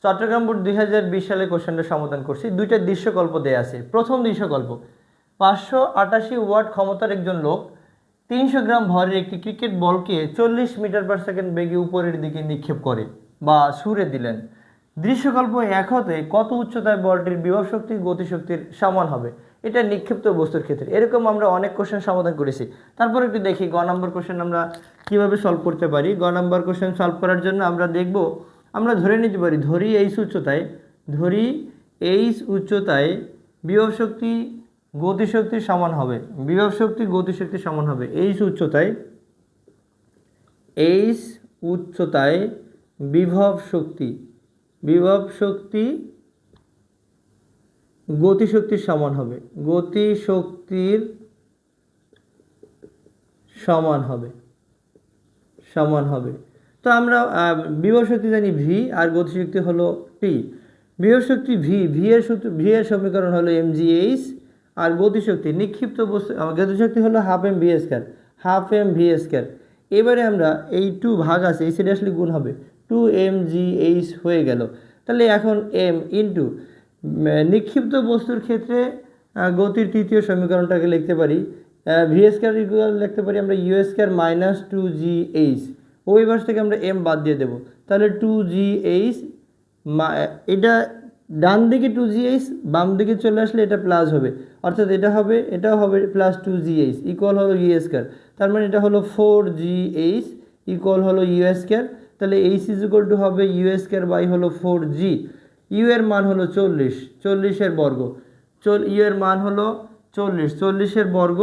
Chittagong board 2020 সালে কোশ্চেনটা সমাধান করছি। দুইটা দৃশ্যকল্প দেয়া আছে। প্রথম দৃশ্যকল্প, 588 ওয়াট ক্ষমতার একজন লোক 300 গ্রাম ভরের একটি ক্রিকেট বলকে 40 মিটার পার সেকেন্ড বেগে উপরের দিকে নিক্ষেপ করে বা ছুড়ে দিলেন। দৃশ্যকল্প 1 হতে কত উচ্চতায় বলটির বিভব শক্তি গতিশক্তির সমান হবে? এটা নিক্ষিপ্ত বস্তুর ক্ষেত্রে। এরকম আমরা অনেক কোশ্চেন সমাধান করেছি। তারপর একটু দেখি গ নম্বর কোশ্চেন আমরা কিভাবে সলভ করতে পারি। গ নম্বর কোশ্চেন সলভ করার জন্য আমরা দেখব, আমরা ধরে নিতে পারি ধরি এইচ উচ্চতায় বিভব শক্তি গতিশক্তির সমান হবে। বিভব শক্তি গতিশক্তির সমান হবে এইচ উচ্চতায় বিভব শক্তি গতিশক্তির সমান হবে। গতিশক্তির সমান হবে। তো আমরা বিভব শক্তি জানি ভি আর গতিশক্তি হলো পি। বিভব শক্তি ভি এর সমীকরণ হলো mgh, আর গতিশক্তি নিক্ষিপ্ত বস্তু গতিশক্তি হলো হাফ এম ভি স্কয়ার। এবারে আমরা এই 2 ভাগ আছে, এই সাইডে আসলে গুণ হবে, 2mgh হয়ে গেল। তাহলে এখন m ইন্টু নিক্ষিপ্ত বস্তুর ক্ষেত্রে গতির তৃতীয় সমীকরণটাকে লিখতে পারি ভি স্কয়ার ইকুয়াল লিখতে পারি আমরা ইউ স্কয়ার মাইনাস 2gh। ওই পাশ থেকে আমরা m বাদ দিয়ে দেবো, তাহলে 2gh, এটা ডান দিকে 2gh, বাম দিকে চলে আসলে এটা প্লাস হবে, অর্থাৎ এটাও হবে প্লাস 2gh ইকুয়াল হলো ইউ স্কয়ার। তার মানে এটা হলো 4gh ইকুয়াল হলো ইউ স্কয়ার। তাহলে h ইজ ইকুয়াল টু হবে ইউ স্কয়ার বাই হলো 4g। ইউ এর মান হলো 40 এর বর্গ, ইউ এর মান হলো 40 এর বর্গ,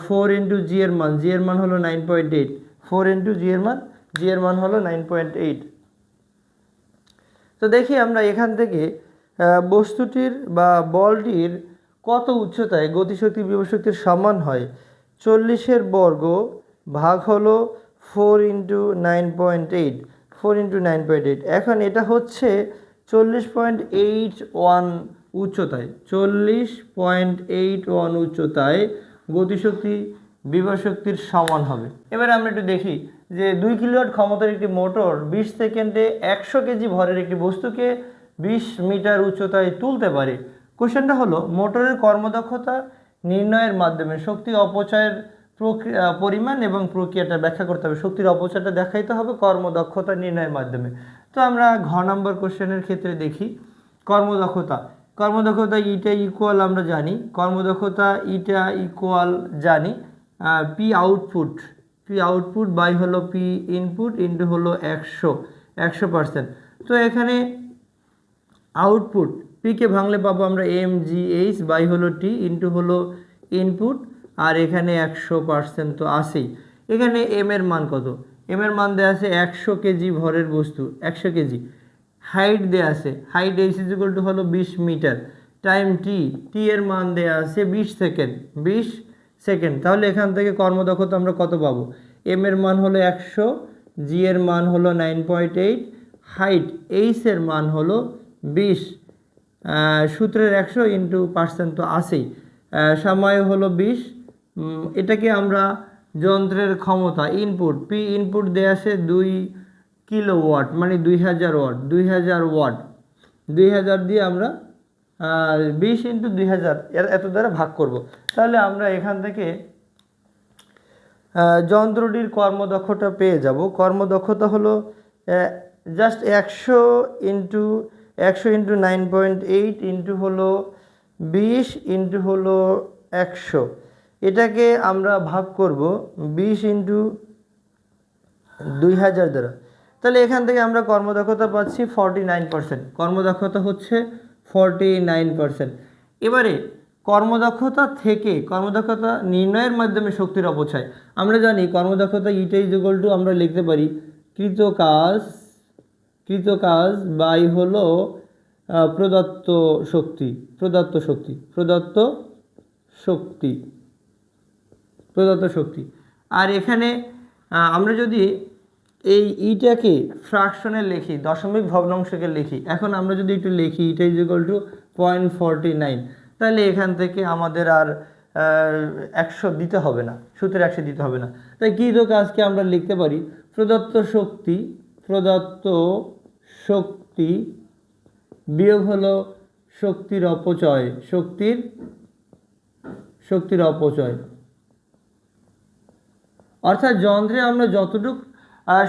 4 ইন্টু জি এর মান হলো 9.8, 4 ইন্টু জি এর মান হলো 9.8। তো দেখি আমরা এখান থেকে বস্তুটির বা বলটির কত উচ্চতায় গতিশক্তি বিভব শক্তির সমান হয়। 40 এর বর্গ ভাগ হলো 4 ইন্টু 9.8। এখন এটা হচ্ছে 40.81 উচ্চতায়, 40.81 উচ্চতায় গতিশক্তি বিভব শক্তির সমান হবে। এবারে আমরা একটু দেখি যে 2 কিলোওয়াট ক্ষমতার একটি মোটর 20 সেকেন্ডে 100 কেজি ভরের একটি বস্তুকে 20 মিটার উচ্চতায় তুলতে পারে। কোশ্চেনটা হলো মোটরের কর্মদক্ষতা নির্ণয়ের মাধ্যমে শক্তি অপচয়ের পরিমাণ এবং প্রক্রিয়াটা ব্যাখ্যা করতে হবে। শক্তির অপচয়টা দেখাইতে হবে কর্মদক্ষতা নির্ণয়ের মাধ্যমে। তো আমরা ঘ নম্বর কোশ্চেনের ক্ষেত্রে দেখি কর্মদক্ষতা ইটা ইকুয়াল আমরা জানি, পি আউটপুট বাই হলো পি ইনপুট ইন্টু হলো 100%। তো এখানে আউটপুট পিকে ভাঙলে পাবো আমরা mgh বাই হলো টি ইন্টু হলো ইনপুট, আর এখানে 100% তো আসেই। এখানে এম এর মান কত? এম এর মান দেওয়া আছে 100 কেজি ভরের বস্তু, 100 কেজি। হাইট দেওয়া আছে, height h is equal two হলো 20 মিটার। টাইম টি এর মান দেওয়া আছে 20 সেকেন্ড। তাহলে এখান থেকে কর্মদক্ষতা আমরা কত পাবো? এম এর মান হলো 100, জি এর মান হলো 9.8, হাইট এইচ এর মান হলো 20, সূত্রের 100 ইন্টু পার্সেন্ট তো আসেই, সময় হলো 20। এটাকে আমরা যন্ত্রের ক্ষমতা পি ইনপুট দেওয়া আছে 2 কিলোওয়াট মানে 2000 ওয়াট। 2000 দিয়ে আমরা 20 ইন্টু 2000 এত দ্বারা ভাগ করব। তাহলে আমরা এখান থেকে যন্ত্রটির কর্মদক্ষতা পেয়ে যাব। কর্মদক্ষতা হলো জাস্ট 100 ইন্টু 9.8 ইন্টু হলো 20 ইন্টু হলো 100। এটাকে আমরা ভাগ করব 20 ইন্টু 2000 দ্বারা। তাহলে এখান থেকে আমরা কর্মদক্ষতা পাচ্ছি 49%। কর্মদক্ষতা হচ্ছে 49%। এবারে কর্মদক্ষতা নির্ণয়ের মাধ্যমে শক্তির অপচয়। আমরা জানি কর্মদক্ষতা ইটা ইজ ইকুয়াল টু আমরা লিখতে পারি কৃত কাজ বাই হলো প্রদত্ত শক্তি। আর এখানে আমরা যদি এই ইটাকে ফ্র্যাকশনে লিখি, দশমিক ভগ্নাংশকে লিখি, এখন আমরা যদি একটু লিখি ইটা ইজ ইকুয়াল টু 0.49, তাহলে এখান থেকে আমাদের আর 100 দিতে হবে না, সূত্রে 100 দিতে হবে না। তাই কৃত কাজকে আমরা লিখতে পারি প্রদত্ত শক্তি বিয়োগ হলো শক্তির অপচয়, শক্তির অপচয়। অর্থাৎ যন্ত্রে আমরা যতটুকু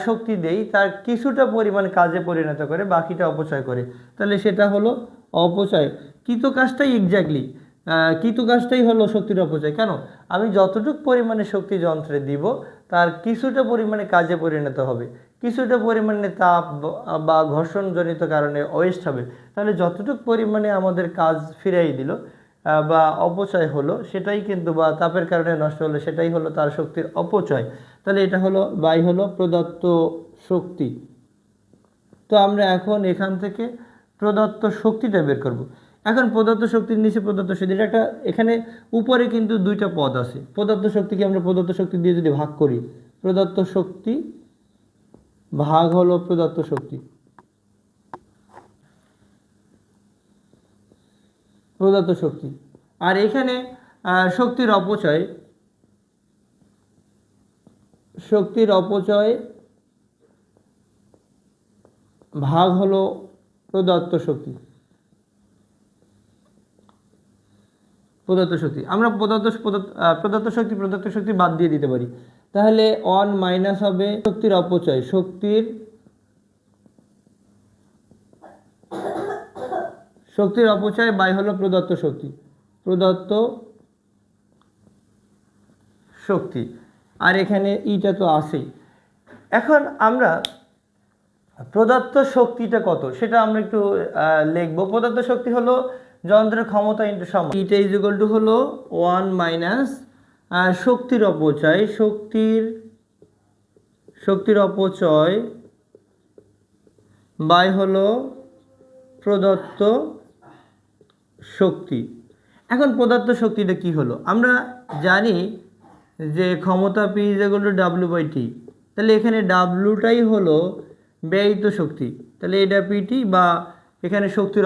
শক্তি দেই তার কিছুটা পরিমাণ কাজে পরিণত করে, বাকিটা অপচয় করে, তাহলে সেটা হলো অপচয়। কৃত কাজটাই এক্স্যাক্টলি, কৃত কাজটাই হলো শক্তির অপচয়। কেন? আমি যতটুকু পরিমাণে শক্তি যন্ত্রে দিব তার কিছুটা পরিমাণে কাজে পরিণত হবে, কিছুটা পরিমাণে তাপ বা ঘর্ষণজনিত কারণে ওয়েস্ট হবে, তাহলে যতটুকু পরিমাণে আমাদের কাজ ফিরাই দিল বা অপচয় হলো সেটাই কিন্তু, বা তাপের কারণে নষ্ট হলো সেটাই হলো তার শক্তির অপচয়। তাহলে এটা হলো বাই হলো প্রদত্ত শক্তি। তো আমরা এখন এখান থেকে প্রদত্ত শক্তিটা বের করব। এখন প্রদত্ত শক্তির নিচে প্রদত্ত শক্তি, এটা একটা, এখানে উপরে কিন্তু দুইটা পদ আছে। প্রদত্ত শক্তিকে আমরা প্রদত্ত শক্তি দিয়ে যদি ভাগ করি, প্রদত্ত শক্তি ভাগ হলো প্রদত্ত শক্তি, প্রদত্ত শক্তি। আর এখানে শক্তির অপচয়, শক্তির অপচয় ভাগ হলো প্রদত্ত শক্তি, প্রদত্ত শক্তি। আমরা প্রদত্ত শক্তি বাদ দিয়ে দিতে পারি, তাহলে 1 মাইনাস হবে শক্তির অপচয়, শক্তির অপচয় বাই হলো প্রদত্ত শক্তি, প্রদত্ত শক্তি। আর এখানে ইটা তো আছেই। এখন আমরা প্রদত্ত শক্তিটা কত সেটা আমরা একটু লিখব। প্রদত্ত শক্তি হলো যন্ত্রের ক্ষমতা ইন্টু সময়। ইটা ইজ ইকুয়াল টু হলো 1 মাইনাস শক্তির অপচয়, শক্তির অপচয় বাই হলো প্রদত্ত শক্তি। এখন প্রদত্ত শক্তিটা কি হলো? আমরা জানি যে ক্ষমতা P is equal to W by T, তাহলে এখানে ডাব্লুটাই হলো ব্যয়িত শক্তি, তাহলে এটা পিটি, বা এখানে শক্তির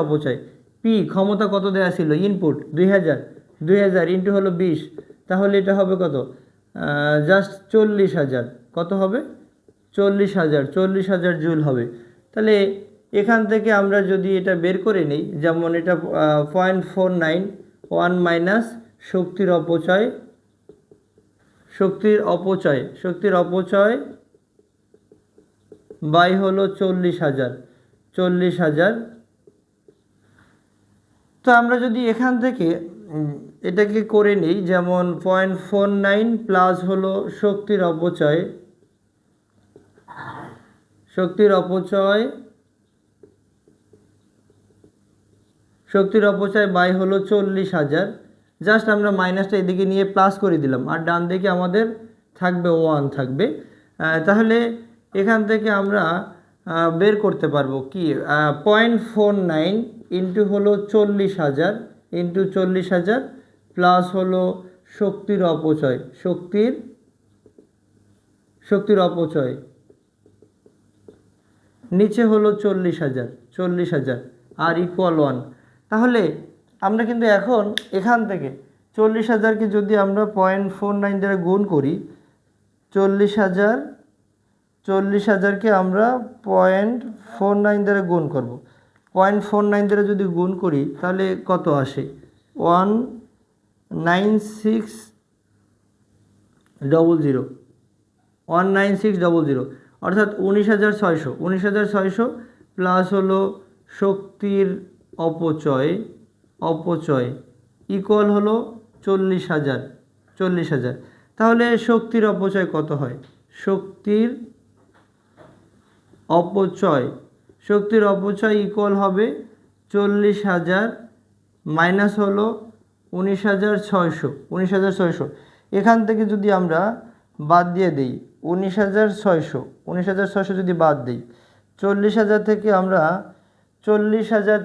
অপচয় পি, ক্ষমতা কত দেওয়া ছিল ইনপুট 2000 ইন্টু হলো 20, তাহলে এটা হবে কত? জাস্ট 40,000। কত হবে? 40,000 জুল হবে। তাহলে এখান থেকে আমরা যদি এটা বের করে নিই, যেমন এটা 0.49, 1 মাইনাস শক্তির অপচয় বাই হলো 40,000। তো আমরা যদি এখান থেকে এটাকে করে নিই, যেমন 0.49 প্লাস হলো শক্তির অপচয় বাই হলো 40,000। জাস্ট আমরা মাইনাসটা এদিকে নিয়ে প্লাস করে দিলাম, আর ডান দিকে আমাদের থাকবে 1 থাকবে। তাহলে এখান থেকে আমরা বের করতে পারবো কি 0.49 ইন্টু হলো 40,000 প্লাস হলো শক্তির অপচয় নিচে হলো 40,000 আর ইকুয়াল 1। তাহলে আমরা কিন্তু এখন এখান থেকে 40,000কে যদি আমরা 0.49 দ্বারা গুণ করি, 40,000কে আমরা 0.49 দ্বারা গুণ করব। 0.49 দ্বারা যদি গুণ করি তাহলে কত আসে? 19600, অর্থাৎ 19,600 প্লাস হলো শক্তির অপচয় ইকুয়াল হলো 40,000। তাহলে শক্তির অপচয় কত হয়? শক্তির অপচয় ইকুয়াল হবে 40,000 মাইনাস হলো 19,600। এখান থেকে যদি আমরা বাদ দিয়ে দিই 19,600 যদি বাদ দিই, 40,000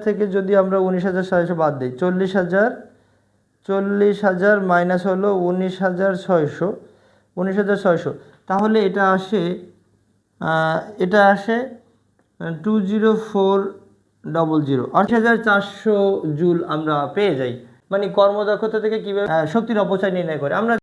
থেকে যদি আমরা 19,600 বাদ দিই, 40,000 মাইনাস হলো 19,600, তাহলে এটা আসে 20400, 8,400 জুল আমরা পেয়ে যাই। মানে কর্মদক্ষতা থেকে কীভাবে শক্তির অপচয় নির্ণয় করে আমরা